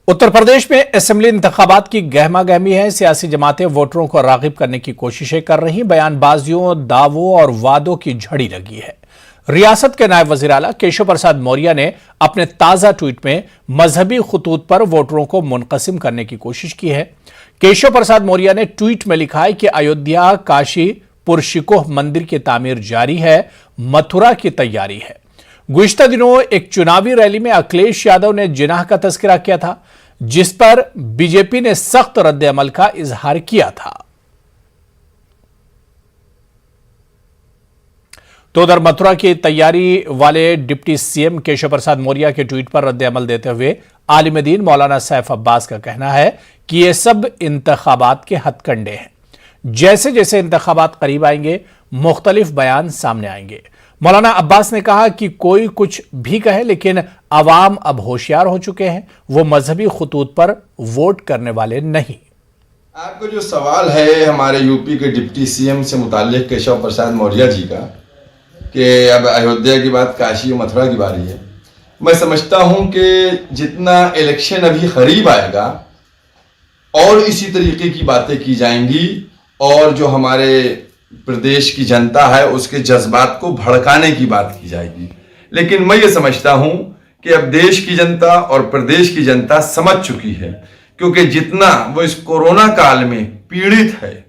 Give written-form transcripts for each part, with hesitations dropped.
उत्तर प्रदेश में असेंबली इंतखाबात की गहमा गहमी है। सियासी जमातें वोटरों को रागिब करने की कोशिशें कर रही, बयानबाजियों, दावों और वादों की झड़ी लगी है। रियासत के नायब वजीर आला केशव प्रसाद मौर्य ने अपने ताजा ट्वीट में मजहबी खतूत पर वोटरों को मुनकसिम करने की कोशिश की है। केशव प्रसाद मौर्य ने ट्वीट में लिखा है कि अयोध्या काशी पुरशिकोह मंदिर की तामीर जारी है, मथुरा की तैयारी है। गुज़िश्ता दिनों एक चुनावी रैली में अखिलेश यादव ने जिनाह का तस्करा किया था, जिस पर बीजेपी ने सख्त रद्द-ए-अमल का इजहार किया था। तो उधर मथुरा की तैयारी वाले डिप्टी सीएम केशव प्रसाद मौर्य के ट्वीट पर रद्द-ए-अमल देते हुए आलिम दीन मौलाना सैफ अब्बास का कहना है कि ये सब इंतखाबात के हथकंडे हैं। जैसे जैसे इंतखाबात करीब आएंगे, मुख्तलिफ बयान सामने आएंगे। मौलाना अब्बास ने कहा कि कोई कुछ भी कहे, लेकिन अवाम अब होशियार हो चुके हैं, वो मजहबी खतूत पर वोट करने वाले नहीं। आपका जो सवाल है हमारे यूपी के डिप्टी सीएम से मुताल्लिक केशव प्रसाद मौर्य जी का, कि अब अयोध्या की बात काशी और मथुरा की बारी है, मैं समझता हूं कि जितना इलेक्शन अभी करीब आएगा और इसी तरीके की बातें की जाएंगी और जो हमारे प्रदेश की जनता है उसके जज्बात को भड़काने की बात की जाएगी। लेकिन मैं ये समझता हूं कि अब देश की जनता और प्रदेश की जनता समझ चुकी है, क्योंकि जितना वो इस कोरोना काल में पीड़ित है,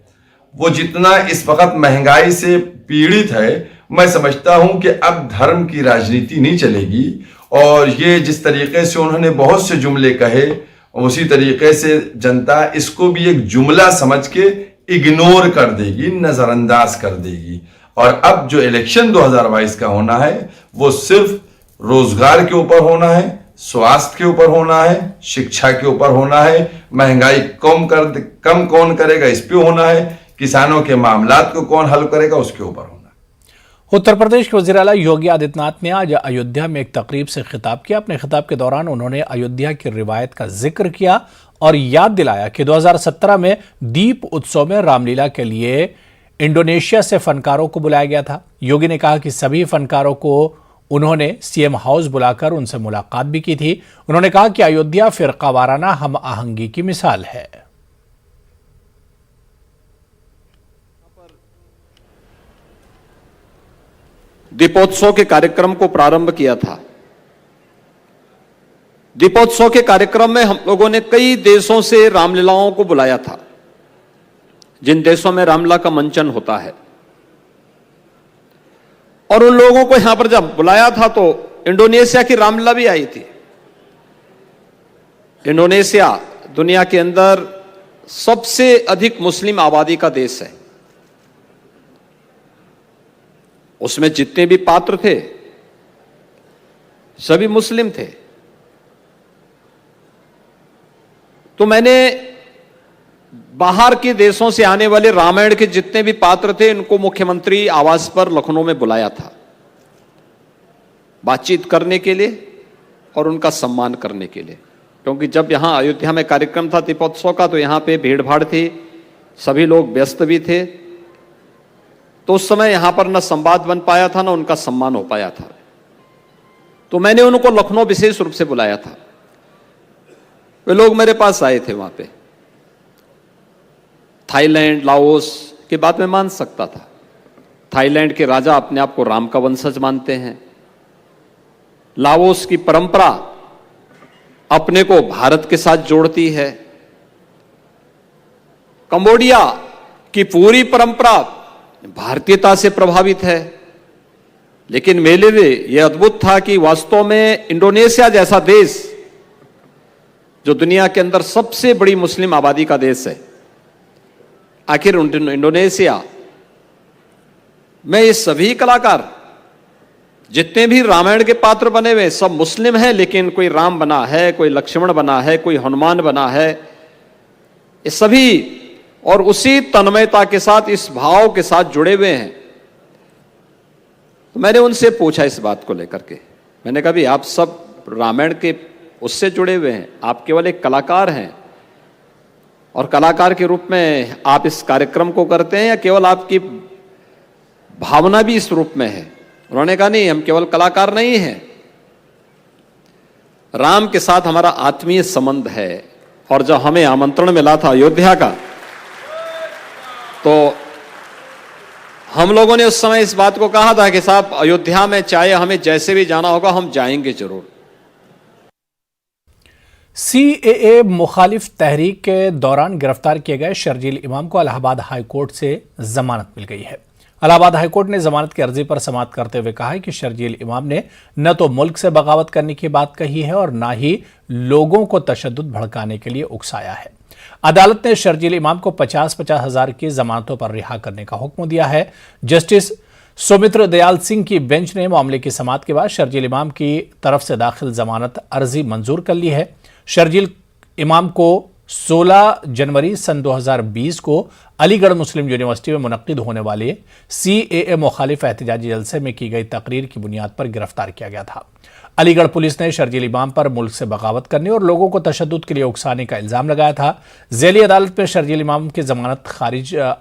वो जितना इस वक्त महंगाई से पीड़ित है, मैं समझता हूं कि अब धर्म की राजनीति नहीं चलेगी। और ये जिस तरीके से उन्होंने बहुत से जुमले कहे, उसी तरीके से जनता इसको भी एक जुमला समझ के इग्नोर कर देगी, नजरअंदाज कर देगी। और अब जो इलेक्शन 2022 का होना है वो सिर्फ रोजगार के ऊपर होना है, स्वास्थ्य के ऊपर होना है, शिक्षा के ऊपर होना है, महंगाई कम कौन करेगा इस पे होना है, किसानों के मामलात को कौन हल करेगा उसके ऊपर होना है। उत्तर प्रदेश के वज़ीर आला योगी आदित्यनाथ ने आज अयोध्या में एक तकरीब से खिताब किया। अपने खिताब के दौरान उन्होंने अयोध्या की रिवायत का जिक्र किया और याद दिलाया कि 2017 में दीप उत्सव में रामलीला के लिए इंडोनेशिया से फनकारों को बुलाया गया था। योगी ने कहा कि सभी फनकारों को उन्होंने सीएम हाउस बुलाकर उनसे मुलाकात भी की थी। उन्होंने कहा कि अयोध्या फिरकावाराना हम आहंगी की मिसाल है। दीपोत्सव के कार्यक्रम को प्रारंभ किया था। दीपोत्सव के कार्यक्रम में हम लोगों ने कई देशों से रामलीलाओं को बुलाया था, जिन देशों में रामलीला का मंचन होता है। और उन लोगों को यहां पर जब बुलाया था तो इंडोनेशिया की रामलीला भी आई थी। इंडोनेशिया दुनिया के अंदर सबसे अधिक मुस्लिम आबादी का देश है। उसमें जितने भी पात्र थे सभी मुस्लिम थे। तो मैंने बाहर के देशों से आने वाले रामायण के जितने भी पात्र थे इनको मुख्यमंत्री आवास पर लखनऊ में बुलाया था, बातचीत करने के लिए और उनका सम्मान करने के लिए। क्योंकि जब यहां अयोध्या में कार्यक्रम था दीपोत्सव का, तो यहां पे भीड़ भाड़ थी, सभी लोग व्यस्त भी थे, तो उस समय यहां पर न संवाद बन पाया था, न उनका सम्मान हो पाया था। तो मैंने उनको लखनऊ विशेष रूप से बुलाया था। वे लोग मेरे पास आए थे। वहां पे थाईलैंड, लाओस की बात मैं मान सकता था। थाईलैंड के राजा अपने आप को राम का वंशज मानते हैं। लाओस की परंपरा अपने को भारत के साथ जोड़ती है। कंबोडिया की पूरी परंपरा भारतीयता से प्रभावित है। लेकिन मेरे लिए यह अद्भुत था कि वास्तव में इंडोनेशिया जैसा देश, जो दुनिया के अंदर सबसे बड़ी मुस्लिम आबादी का देश है, आखिर इंडोनेशिया में ये सभी कलाकार जितने भी रामायण के पात्र बने हुए सब मुस्लिम हैं, लेकिन कोई राम बना है, कोई लक्ष्मण बना है, कोई हनुमान बना है, ये सभी और उसी तन्मयता के साथ, इस भाव के साथ जुड़े हुए हैं। तो मैंने उनसे पूछा इस बात को लेकर के, मैंने कहा भी आप सब रामायण के उससे जुड़े हुए हैं, आप केवल एक कलाकार हैं और कलाकार के रूप में आप इस कार्यक्रम को करते हैं या केवल आपकी भावना भी इस रूप में है? उन्होंने कहा नहीं, हम केवल कलाकार नहीं हैं, राम के साथ हमारा आत्मीय संबंध है। और जब हमें आमंत्रण मिला था अयोध्या का, तो हम लोगों ने उस समय इस बात को कहा था कि साहब अयोध्या में चाहे हमें जैसे भी जाना होगा हम जाएंगे जरूर। सीएए मुखालिफ तहरीक के दौरान गिरफ्तार किए गए शर्जील इमाम को इलाहाबाद हाई कोर्ट से जमानत मिल गई है। इलाहाबाद हाई कोर्ट ने जमानत की अर्जी पर समाअत करते हुए कहा है कि शर्जील इमाम ने न तो मुल्क से बगावत करने की बात कही है और न ही लोगों को तशद्दुद भड़काने के लिए उकसाया है। अदालत ने शर्जील इमाम को 50-50 हजार की जमानतों पर रिहा करने का हुक्म दिया है। जस्टिस सौमित्र दयाल सिंह की बेंच ने मामले की समाअत के बाद शर्जील इमाम की तरफ से दाखिल जमानत अर्जी मंजूर कर ली है। शर्जील इमाम को 16 जनवरी सन 2020 को अलीगढ़ मुस्लिम यूनिवर्सिटी में मुनक्किद होने वाले सीएए मुखालिफ एहतजाजी जलसे में की गई तकरीर की बुनियाद पर गिरफ्तार किया गया था। अलीगढ़ पुलिस ने शर्जील इमाम पर मुल्क से बगावत करने और लोगों को तशद्दुद के लिए उकसाने का इल्जाम लगाया था। ज़ेली अदालत में शर्जील इमाम की जमानत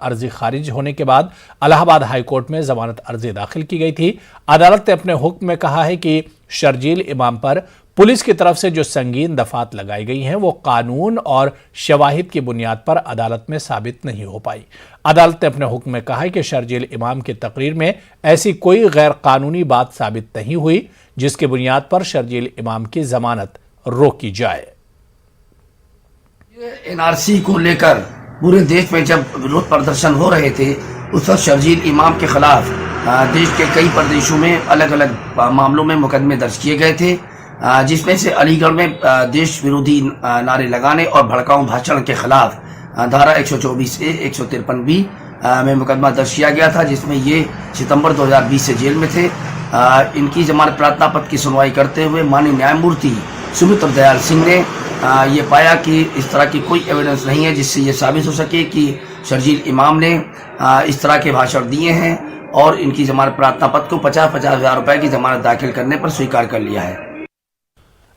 अर्जी खारिज होने के बाद इलाहाबाद हाई कोर्ट में जमानत अर्जी दाखिल की गई थी। अदालत ने अपने हुक्म में कहा है कि शर्जील इमाम पर पुलिस की तरफ से जो संगीन दफात लगाई गई हैं वो कानून और शवाहिद की बुनियाद पर अदालत में साबित नहीं हो पाई। अदालत ने अपने हुक्म में कहा है कि शर्जील इमाम की तकरीर में ऐसी कोई गैर कानूनी बात साबित नहीं हुई जिसकी बुनियाद पर शर्जील इमाम की जमानत रोकी जाए। एनआरसी को लेकर पूरे देश में जब विरोध प्रदर्शन हो रहे थे, उस वक्त शर्जील इमाम के खिलाफ देश के कई प्रदेशों में अलग अलग मामलों में मुकदमे दर्ज किए गए थे, जिसमें से अलीगढ़ में देश विरोधी नारे लगाने और भड़काऊ भाषण के खिलाफ धारा 124A 153B में मुकदमा दर्ज किया गया था, जिसमें ये सितंबर 2020 से जेल में थे। इनकी जमानत प्रार्थना पत्र की सुनवाई करते हुए माननीय न्यायमूर्ति सौमित्र दयाल सिंह ने ये पाया कि इस तरह की कोई एविडेंस नहीं है जिससे ये साबित हो सके कि शर्जील इमाम ने इस तरह के भाषण दिए हैं, और इनकी जमानत प्रार्थना पत्र को 50-50 हजार रुपए की जमानत दाखिल करने पर स्वीकार कर लिया है।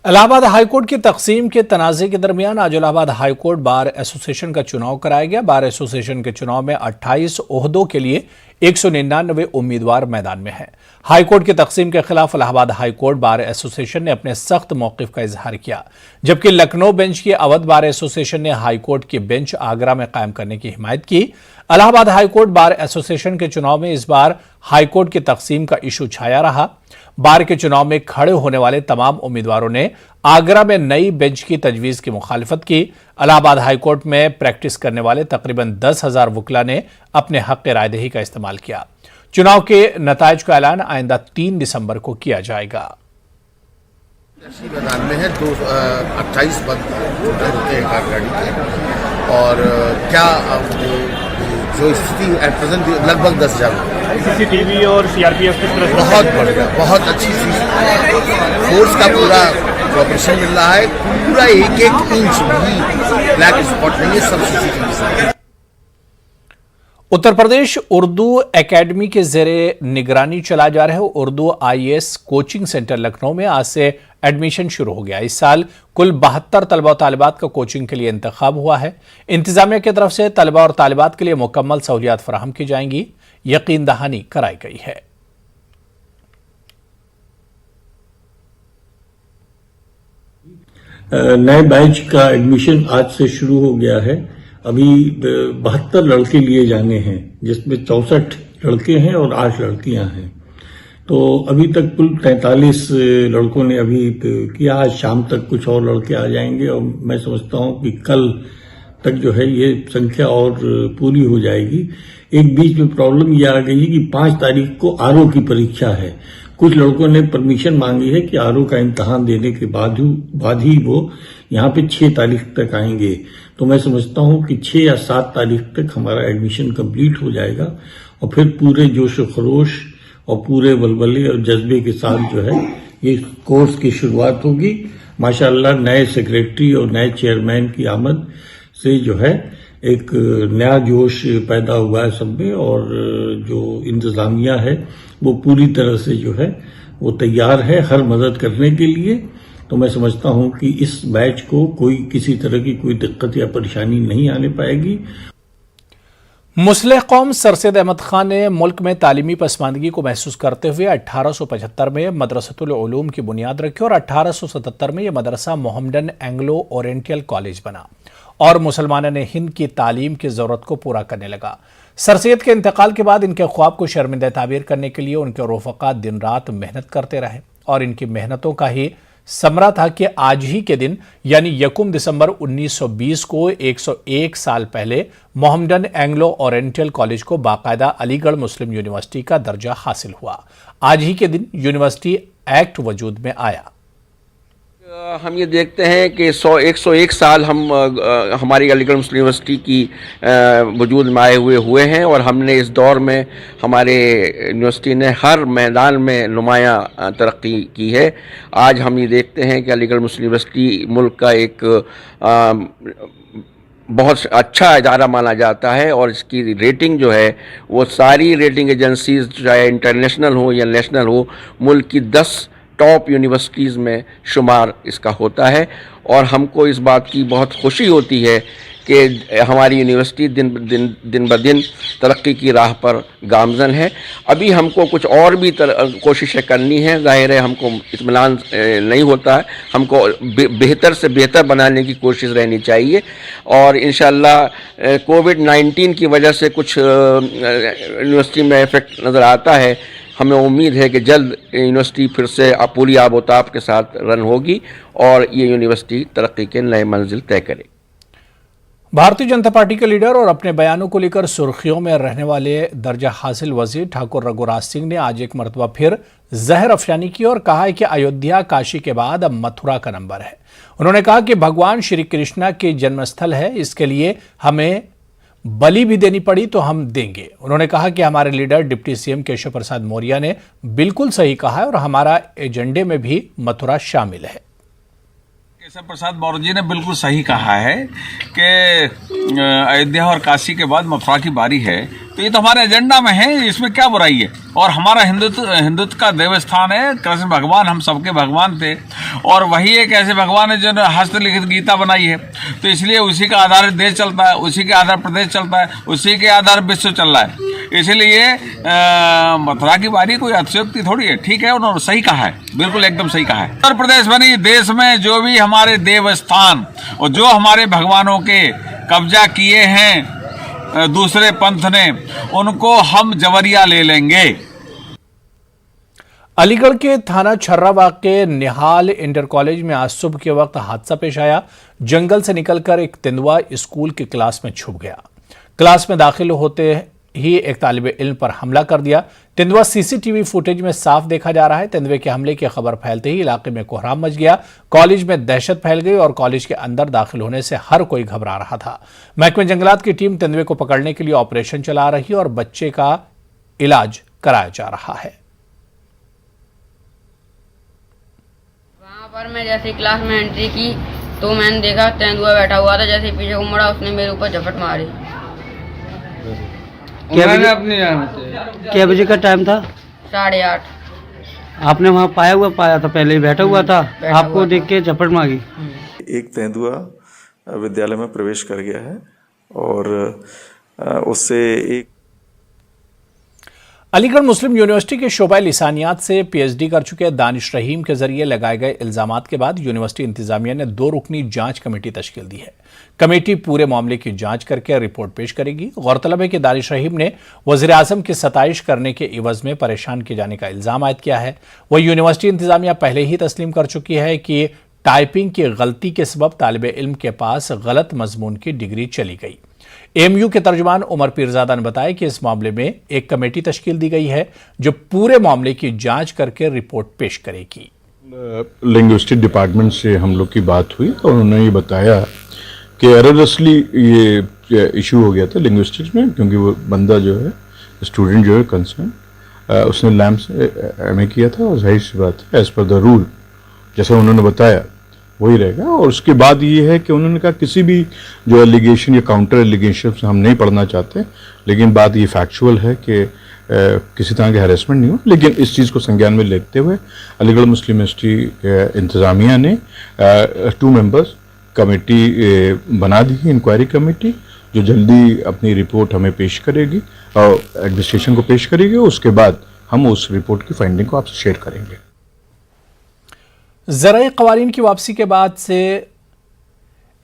इलाहाबाद हाईकोर्ट की तकसीम के तनाज़े के दरमियान आज इलाहाबाद हाईकोर्ट बार एसोसिएशन का चुनाव कराया गया। बार एसोसिएशन के चुनाव में 28 ओहदों के लिए 199 उम्मीदवार मैदान में हैं। हाईकोर्ट की तकसीम के खिलाफ इलाहाबाद हाईकोर्ट बार एसोसिएशन ने अपने सख्त मौक़िफ़ का इजहार किया, जबकि लखनऊ बेंच की अवध बार एसोसिएशन ने हाईकोर्ट की बेंच आगरा में कायम करने की हिमायत की। इलाहाबाद हाईकोर्ट बार एसोसिएशन के चुनाव में इस बार हाईकोर्ट की तकसीम का इशू छाया रहा। बार के चुनाव में खड़े होने वाले तमाम उम्मीदवारों ने आगरा में नई बेंच की तजवीज़ की मुखालिफत की। इलाहाबाद हाईकोर्ट में प्रैक्टिस करने वाले तकरीबन 10,000 वकला ने अपने हक़ रायदही का इस्तेमाल किया। चुनाव के नताइज का ऐलान आइंदा 3 दिसंबर को किया जाएगा। मैदान में है 28 पद होते हैं कारगाड़ी के, और क्या जो स्थिति एट प्रेजेंट लगभग 10,000 सीसीटीवी और सीआरपीएफ की तरफ बहुत बढ़िया, बहुत अच्छी फोर्स का पूरा ऑपरेशन मिल रहा है। पूरा एक इंच भी ब्लैक स्पॉट नहीं है, सब सीसीटीवी से। उत्तर प्रदेश उर्दू एकेडमी के जेरे निगरानी चला जा रहे Urdu IAS coaching centre Lucknow में आज से एडमिशन शुरू हो गया। इस साल कुल 72 तलबा और तालिबात का कोचिंग के लिए इंतखाब हुआ है। इंतजामिया की तरफ से तलबा और तालिबात के लिए मुकम्मल सहूलियात फराहम की जाएंगी, यकीन दहानी कराई गई है। नए बैच का एडमिशन आज से शुरू हो गया है। अभी 72 लड़के लिए जाने हैं, जिसमें 64 लड़के हैं और 8 लड़कियां हैं। तो अभी तक कुल 43 लड़कों ने अभी किया। आज शाम तक कुछ और लड़के आ जाएंगे और मैं समझता हूं कि कल तक जो है ये संख्या और पूरी हो जाएगी। एक बीच में प्रॉब्लम ये आ गई है कि 5 तारीख को आरओ की परीक्षा है। कुछ लड़कों ने परमिशन मांगी है कि आरओ का इम्तहान देने के बाद ही वो यहाँ पे 6 तारीख तक आएंगे। तो मैं समझता हूँ कि 6 या 7 तारीख तक हमारा एडमिशन कंप्लीट हो जाएगा और फिर पूरे जोश व खरोश और पूरे बलबले और जज्बे के साथ जो है ये कोर्स की शुरुआत होगी। माशाअल्लाह नए सेक्रेटरी और नए चेयरमैन की आमद से जो है एक नया जोश पैदा हुआ है सब में, और जो इंतजामिया है वो पूरी तरह से जो है वो तैयार है हर मदद करने के लिए। तो मैं समझता हूं कि इस बैच को कोई किसी तरह की कोई दिक्कत या परेशानी नहीं आने पाएगी। मुस्लिह कौम सर सैयद अहमद खान ने मुल्क में तालीमी पसमानदगी को महसूस करते हुए 1875 में मदरसतुल उलूम की बुनियाद रखी और 1877 में यह मदरसा मोहम्मडन एंग्लो ओरिएंटल कॉलेज बना और मुसलमानों ने हिंद की तालीम की जरूरत को पूरा करने लगा। सर सैयद के इंतकाल के बाद इनके ख्वाब को शर्मिंदा ताबीर करने के लिए उनके रफ़क़ा दिन रात मेहनत करते रहे और इनकी मेहनतों का ही समरा था कि आज ही के दिन यानी 1 दिसंबर 1920 को 101 साल पहले मोहम्मडन एंग्लो ओरिएंटल कॉलेज को बाकायदा अलीगढ़ मुस्लिम यूनिवर्सिटी का दर्जा हासिल हुआ। आज ही के दिन यूनिवर्सिटी एक्ट वजूद में आया। हम ये देखते हैं कि 101 साल हमारी अलीगढ़ मुस्लिम यूनिवर्सिटी की वजूद में आए हुए हैं और हमने इस दौर में हमारे यूनिवर्सिटी ने हर मैदान में नुमायाँ तरक्की की है। आज हम ये देखते हैं कि अलीगढ़ मुस्लिम यूनिवर्सिटी मुल्क का एक बहुत अच्छा इदारा माना जाता है और इसकी रेटिंग जो है वो सारी रेटिंग एजेंसीज चाहे इंटरनेशनल हो या नेशनल हो मुल्क की 10 टॉप यूनिवर्सिटीज़ में शुमार इसका होता है और हमको इस बात की बहुत खुशी होती है कि हमारी यूनिवर्सिटी दिन ब दिन तरक्की की राह पर गामज़न है। अभी हमको कुछ और भी कोशिशें करनी है। ज़ाहिर है हमको इत्मीनान नहीं होता है, हमको बेहतर से बेहतर बनाने की कोशिश रहनी चाहिए और इंशाअल्लाह कोविड-19 की वजह से कुछ यूनिवर्सिटी में इफ़ेक्ट नज़र आता है। हमें उम्मीद है कि जल्द यूनिवर्सिटी फिर से पूरी आबोताब के साथ रन होगी और ये यूनिवर्सिटी तरक्की के नए मंजिल तय करेगी। भारतीय जनता पार्टी के लीडर और अपने बयानों को लेकर सुर्खियों में रहने वाले दर्जा हासिल वजीर ठाकुर रघुराज सिंह ने आज एक मरतबा फिर जहर अफशानी की और कहा है कि अयोध्या काशी के बाद अब मथुरा का नंबर है। उन्होंने कहा कि भगवान श्री कृष्णा के जन्मस्थल है, इसके लिए हमें बलि भी देनी पड़ी तो हम देंगे। उन्होंने कहा कि हमारे leader deputy CM Keshav Prasad Maurya ने बिल्कुल सही कहा है और हमारा एजेंडे में भी मथुरा शामिल है। केशव प्रसाद मौर्य जी ने बिल्कुल सही कहा है कि अयोध्या और काशी के बाद मथुरा की बारी है, तो ये तो हमारे एजेंडा में है, इसमें क्या बुराई है। और हमारा हिंदुत्व का देवस्थान है। कृष्ण भगवान हम सबके भगवान थे और वही एक ऐसे भगवान है जिन्होंने हस्तलिखित गीता बनाई है, तो इसलिए उसी का आधार देश चलता है, उसी के आधार प्रदेश चलता है, उसी के आधार विश्व चल रहा है। इसलिए मथुरा की बारी कोई अतिशयोक्ति थोड़ी है। ठीक है, उन्होंने सही कहा है, बिल्कुल एकदम सही कहा है। उत्तर प्रदेश बनी देश में जो भी हमारे देवस्थान और जो हमारे भगवानों के कब्जा किए हैं दूसरे पंथ ने, उनको हम जबरिया ले लेंगे। अलीगढ़ के थाना छर्राबाग के निहाल इंटर कॉलेज में आज सुबह के वक्त हादसा पेश आया। जंगल से निकलकर एक तेंदुआ स्कूल की क्लास में छुप गया। क्लास में दाखिल होते ही एक तालिबे इल्म पर हमला कर दिया। तेंदुआ सीसीटीवी फुटेज में साफ देखा जा रहा है। तेंदुए के हमले की खबर फैलते ही इलाके में कोहराम मच गया। कॉलेज में दहशत फैल गई और कॉलेज के अंदर दाखिल होने से हर कोई घबरा रहा था। महकमे जंगलात की टीम तेंदुए को पकड़ने के लिए ऑपरेशन चला रही और बच्चे का इलाज कराया जा रहा है। वहां पर मैं जैसे क्लास में एंट्री की तो मैंने देखा तेंदुआ बैठा हुआ था। जैसे पीछे को मुड़ा, उसने मेरे ऊपर झपट मारी। क्या बजे का टाइम था? 8:30। आपने वहाँ पाया था, पहले ही बैठा हुआ था, आपको देख के झपट मारी। एक तेंदुआ विद्यालय में प्रवेश कर गया है और उससे एक अलीगढ़ मुस्लिम यूनिवर्सिटी के शोबा लिसानियात से पीएचडी कर चुके दानिश रहीम के जरिए लगाए गए इल्जामात के बाद यूनिवर्सिटी इंतजामिया ने 2 रुकनी जांच कमेटी तश्कील दी है। कमेटी पूरे मामले की जांच करके रिपोर्ट पेश करेगी। गौरतलब है कि दानिश रहीम ने वजीर आजम की सताइश करने के इवज में परेशान किए जाने का इल्जाम आयद किया है। वह यूनिवर्सिटी इंतजामिया पहले ही तस्लीम कर चुकी है कि टाइपिंग की गलती के सबब तालिबे इल्म के पास गलत मजमून की डिग्री चली गई। एएमयू के तर्जुमान उमर पीरजादा ने बताया कि इस मामले में एक कमेटी तश्कील दी गई है जो पूरे मामले की जांच करके रिपोर्ट पेश करेगी। लिंग्विस्टिक डिपार्टमेंट से हम लोग की बात हुई तो उन्होंने ये बताया कि एररसली ये इशू हो गया था लिंग्विस्टिक्स में, क्योंकि वो बंदा जो है स्टूडेंट जो है कंसर्न उसने लैम्प से एमए किया था और जाहिर सी बात है एज पर द रूल जैसा उन्होंने बताया वही रहेगा। और उसके बाद ये है कि उन्होंने कहा किसी भी जो एलिगेशन या काउंटर एलिगेशन हम नहीं पढ़ना चाहते, लेकिन बात ये फैक्चुअल है कि किसी तरह की हैरेसमेंट नहीं हो। लेकिन इस चीज़ को संज्ञान में लेते हुए अलीगढ़ मुस्लिम यूनिवर्सिटी इंतज़ामिया ने 2 मेंबर्स कमेटी बना दी है, इंक्वायरी कमेटी, जो जल्दी अपनी रिपोर्ट हमें पेश करेगी और एडमिनिस्ट्रेशन को पेश करेगी, उसके बाद हम उस रिपोर्ट की फाइंडिंग को आपसे शेयर करेंगे। ज़राई क़वानीन की वापसी के बाद से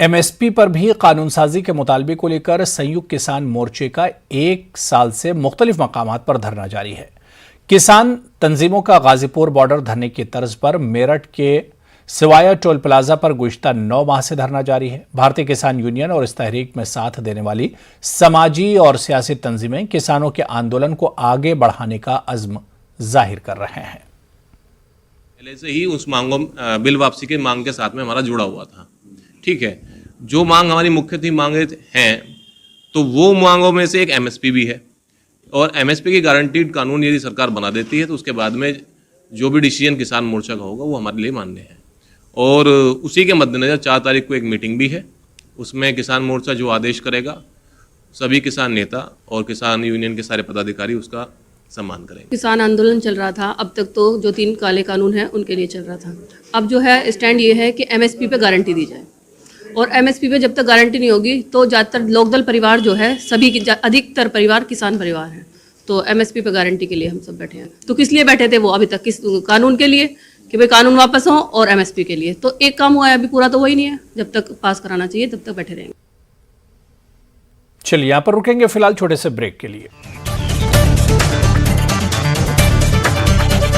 एमएसपी पर भी कानून साजी के मुतालबे को लेकर संयुक्त किसान मोर्चे का 1 साल से मुख्तलिफ मकामात पर धरना जारी है। किसान तंजीमों का गाजीपुर बॉर्डर धरने की तर्ज पर मेरठ के सिवाया टोल प्लाजा पर गुज़िश्ता 9 माह से धरना जारी है। भारतीय किसान यूनियन और इस तहरीक में साथ देने वाली समाजी और सियासी तंजीमें किसानों के आंदोलन को आगे बढ़ाने का अज़्म जाहिर कर रहे हैं। पहले से ही उस मांगों बिल वापसी के मांग के साथ में हमारा जुड़ा हुआ था। ठीक है, जो मांग हमारी मुख्य थी मांगे हैं, तो वो मांगों में से एक एमएसपी भी है, और एमएसपी की गारंटीड कानून यदि सरकार बना देती है तो उसके बाद में जो भी डिसीजन किसान मोर्चा का होगा वो हमारे लिए मान्य है। और उसी के मद्देनज़र 4 तारीख को एक मीटिंग भी है, उसमें किसान मोर्चा जो आदेश करेगा सभी किसान नेता और किसान यूनियन के सारे पदाधिकारी उसका सम्मान करेंगे। किसान आंदोलन चल रहा था, अब तक तो जो 3 काले कानून हैं उनके लिए चल रहा था। अब जो है स्टैंड ये है कि एमएसपी पे गारंटी दी जाए, और एमएसपी पे जब तक गारंटी नहीं होगी तो ज़्यादातर लोकदल परिवार जो है सभी अधिकतर परिवार किसान परिवार हैं, तो एमएसपी पे गारंटी के लिए हम सब बैठे हैं। तो किस लिए बैठे थे वो अभी तक, किस कानून के लिए कि भाई कानून वापस हो, और एमएसपी के लिए। तो एक काम हुआ है, अभी पूरा तो वही नहीं है, जब तक पास कराना चाहिए तब तक बैठे रहेंगे। चलिए यहाँ पर रुकेंगे फिलहाल छोटे से ब्रेक के लिए।